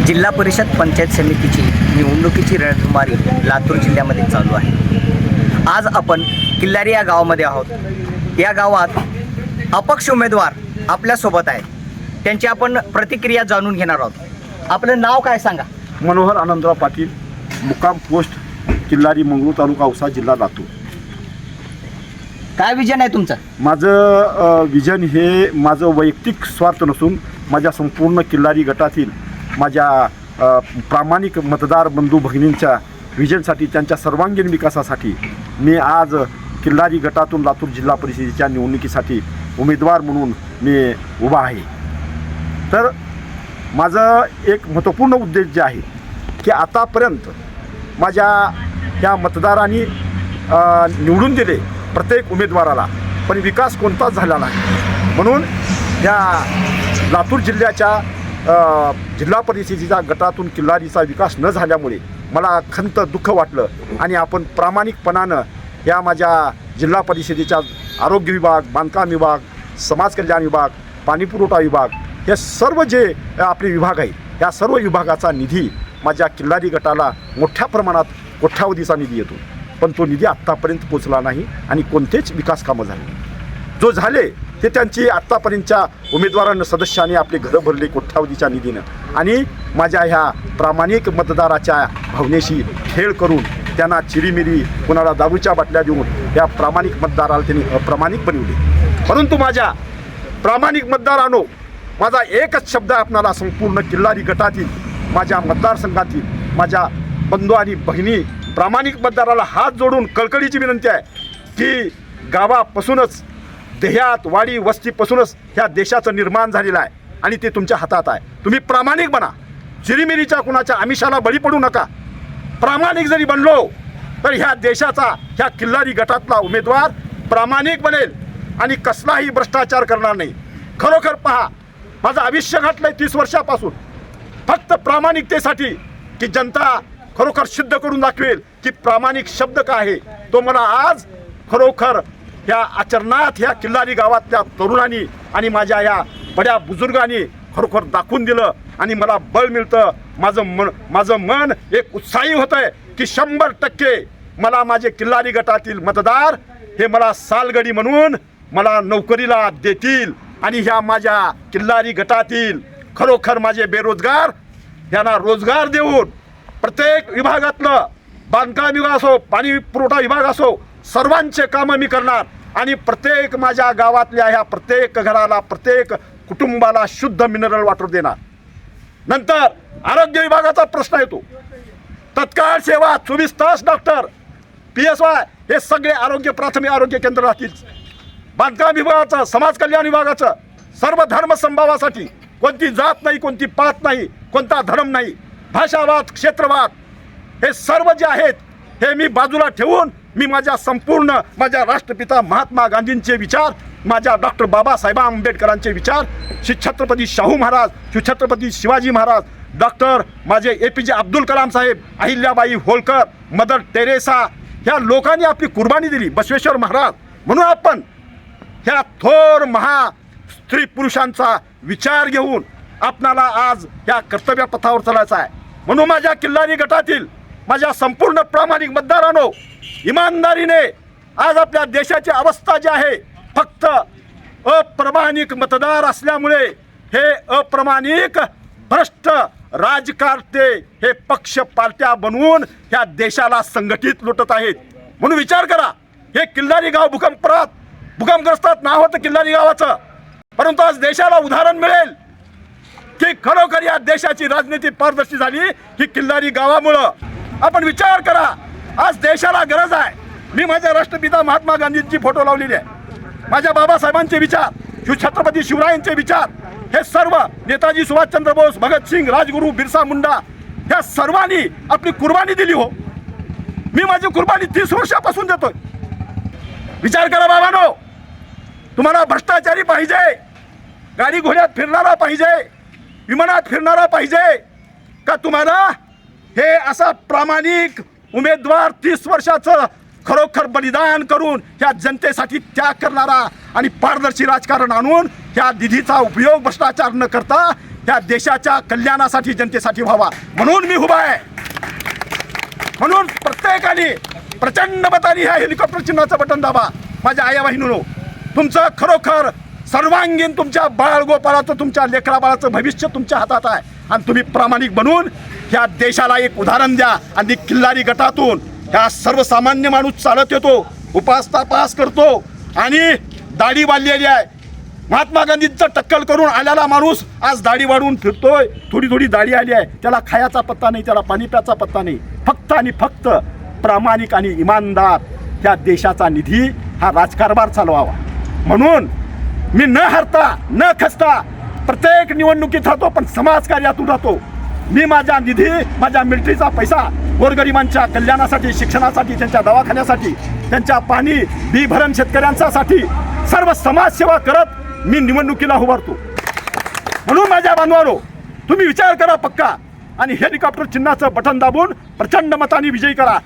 जिल्हा परिषद पंचायत समितीची निवडणुकीची रणधुमारी लातूर जिल्ह्यामध्ये चालू आहे। आज आपण किल्लारी या गावामध्ये आहोत। या गावात अपक्ष उमेदवार आपल्यासोबत आहेत, त्यांची आपण प्रतिक्रिया जाणून घेणार आहोत। आपलं नाव काय सांगा? मनोहर आनंदराव पाटील, मुक्काम पोस्ट किल्लारी, मंगरूळ तालुका, औसा जिल्हा लातूर। काय विजन आहे तुमचं? माझं विजन हे माझं वैयक्तिक स्वार्थ नसून माझ्या संपूर्ण किल्लारी गटातील माझ्या प्रामाणिक मतदार बंधू भगिनींच्या विजनसाठी, त्यांच्या सर्वांगीण विकासासाठी मी आज किल्लारी गटातून लातूर जिल्हा परिषदेच्या निवडणुकीसाठी उमेदवार म्हणून मी उभा आहे। तर माझं एक महत्त्वपूर्ण उद्देश जे आहे की आतापर्यंत माझ्या ह्या मतदारांनी निवडून दिले प्रत्येक उमेदवाराला, पण विकास कोणताच झाला नाही। म्हणून या लातूर जिल्ह्याच्या जिल्हा परिषदेच्या गटातून किल्लारीचा विकास न झाल्यामुळे मला खंत दुःख वाटलं आणि आपण प्रामाणिकपणानं या माझ्या जिल्हा परिषदेच्या आरोग्य विभाग, बांधकाम विभाग, समाज कल्याण विभाग, पाणीपुरवठा विभाग, हे सर्व जे आपले विभाग आहेत या सर्व विभागाचा निधी माझ्या किल्लारी गटाला मोठ्या प्रमाणात कोट्यावधीचा निधी येतो, पण तो निधी आत्तापर्यंत पोचला नाही आणि कोणतेच विकास कामं झाले जो झाले ते त्यांची आत्तापर्यंतच्या उमेदवारांना, सदस्यांनी आपले घरं भरले कोट्यावधीच्या निधीनं आणि माझ्या ह्या प्रामाणिक मतदाराच्या भावनेशी खेळ करून त्यांना चिरीमिरी, कोणाला दारूच्या बाटल्या देऊन या प्रामाणिक मतदाराला त्यांनी अप्रामाणिक बनवले। परंतु माझ्या प्रामाणिक मतदारांनो, माझा एकच शब्द आहे आपणाला, संपूर्ण किल्लारी गटातील माझ्या मतदारसंघातील माझ्या बंधू आणि भगिनी प्रामाणिक मतदाराला हात जोडून कळकळीची विनंती आहे की गावापासूनच, देहात, वाडी, वस्तीपासूनच ह्या देशाचं निर्माण झालेलं आहे आणि ते तुमच्या हातात आहे। तुम्ही प्रामाणिक बना, चिरीमिरीच्या कुणाच्या आमिषाला बळी पडू नका। प्रामाणिक जरी बनलो तर ह्या देशाचा, ह्या किल्लारी गटातला उमेदवार प्रामाणिक बनेल आणि कसलाही भ्रष्टाचार करणार नाही। खरोखर पहा, माझं आयुष्य घातलंय 30 वर्षापासून फक्त प्रामाणिकतेसाठी की जनता खरोखर सिद्ध करून दाखवेल की प्रामाणिक शब्द काय आहे। तो मला आज खरोखर ह्या आचरणात, ह्या किल्लारी गावातल्या तरुणांनी आणि माझ्या ह्या बड्या बुजुर्गांनी खरोखर दाखवून दिलं आणि मला बळ मिळतं। माझं मन एक उत्साही होतं आहे की 100% मला माझे किल्लारी गटातील मतदार हे मला सालगडी म्हणून मला नोकरीला देतील आणि ह्या माझ्या किल्लारी गटातील खरोखर माझे बेरोजगार यांना रोजगार देऊन प्रत्येक विभागातलं, बांधकाम विभाग असो, पाणी पुरवठा विभाग असो, सर्वांचे कामं मी करणार आणि प्रत्येक माझ्या गावातल्या ह्या प्रत्येक घराला, प्रत्येक कुटुंबाला शुद्ध मिनरल वॉटर देणार। नंतर आरोग्य विभागाचा प्रश्न येतो, तत्काळ सेवा, 24 तास डॉक्टर, PSY हे सगळे आरोग्य, प्राथमिक आरोग्य केंद्र राहतील। बांधकाम विभागाचं, समाज कल्याण विभागाचं, सर्व धर्म संभावासाठी कोणती जात नाही, कोणती पात नाही, कोणता धर्म नाही, भाषावाद, क्षेत्रवाद, हे सर्व जे आहेत हे मी बाजूला ठेवून मी माझ्या संपूर्ण माझ्या राष्ट्रपिता महात्मा गांधींचे विचार, माझ्या डॉक्टर बाबासाहेब आंबेडकरांचे विचार, श्री छत्रपती शाहू महाराज, श्री छत्रपती शिवाजी महाराज, डॉक्टर माझे APJ अब्दुल कलाम साहेब, अहिल्याबाई होळकर, मदर टेरेसा, ह्या लोकांनी आपली कुर्बानी दिली, बसवेश्वर महाराज, म्हणून आपण ह्या थोर महा स्त्री पुरुषांचा विचार घेऊन आपणाला आज ह्या कर्तव्यपथावर चालायचं आहे। म्हणून माझ्या किल्लारी गटातील माझ्या संपूर्ण प्रामाणिक मतदारांनो, इमानदारीने आज आपल्या देशाची अवस्था जी आहे, फक्त अप्रामाणिक मतदार असल्यामुळे हे अप्रामाणिक भ्रष्ट राजकारते हे पक्ष पार्ट्या बनवून ह्या देशाला संघटित लुटत आहेत। म्हणून विचार करा, हे किल्लारी गाव भूकंपग्रस्तात नाव होतं किल्लारी गावाचं, परंतु आज देशाला उदाहरण मिळेल की खरोखर या देशाची राजनीती पारदर्शी झाली ही किल्लारी गावामुळं। आपण विचार करा, आज देशाला गरज आहे। मी माझ्या राष्ट्रपिता महात्मा गांधींची फोटो लावलेली आहे, माझ्या बाबासाहेबांचे विचार, शिव छत्रपती शिवरायांचे विचार, हे सर्व नेताजी सुभाषचंद्र बोस, भगतसिंग, राजगुरू, बिरसा मुंडा, ह्या सर्वांनी आपली कुर्बानी दिली हो। मी माझी कुर्बानी 30 वर्षापासून देतोय। विचार करा बाबांनो, तुम्हाला भ्रष्टाचारी पाहिजे, गाडी घोड्यात फिरणारा पाहिजे, विमानात फिरणारा पाहिजे का तुम्हाला हे असा प्रामाणिक उमेदवार 30 वर्षाचं खरोखर बलिदान करून ह्या जनतेसाठी त्याग करणारा आणि पारदर्शी राजकारण आणून ह्या निधीचा उपयोग भ्रष्टाचार न करता ह्या देशाच्या कल्याणासाठी जनतेसाठी व्हावा म्हणून मी उभा आहे. म्हणून प्रत्येकाने प्रचंड मताने ह्या हेलिकॉप्टर चिन्हाचं बटन दाबा. माझ्या आया बहिणींनो, तुमचं खरोखर सर्वांगीण तुमच्या बाळगोपाळाचं तुमच्या लेकराबाळाचं भविष्य तुमच्या हातात आहे आणि तुम्ही प्रामाणिक बनून ह्या देशाला एक उदाहरण द्या. आणि किल्लारी गटातून ह्या सर्वसामान्य माणूस चालत येतो, उपास तापास करतो आणि दाढी वाढलेली आहे. महात्मा गांधींचं टक्कल करून आलेला माणूस आज दाढी वाढवून फिरतोय. थोडी थोडी दाढी आली आहे, त्याला खायाचा पत्ता नाही, त्याला पाणी प्याचा पत्ता नाही. फक्त आणि फक्त प्रामाणिक आणि इमानदार ह्या देशाचा निधी हा राजकारभार चालवावा म्हणून मी न हरता न खचता प्रत्येक निवडणुकीत राहतो, पण समाजकार्यातून राहतो. मी माझा निधी, माझ्या मिलिटरीचा पैसा गोरगरिबांच्या कल्याणासाठी, शिक्षणासाठी, त्यांच्या दवाखान्यासाठी, त्यांच्या पाणी बी भरण शेतकऱ्यांसाठी सर्व समाजसेवा करत मी निवडणुकीला उभारतो. म्हणून माझ्या बांधवांनो, तुम्ही विचार करा पक्का आणि हेलिकॉप्टर चिन्हाचं बटन दाबून प्रचंड मताने विजयी करा.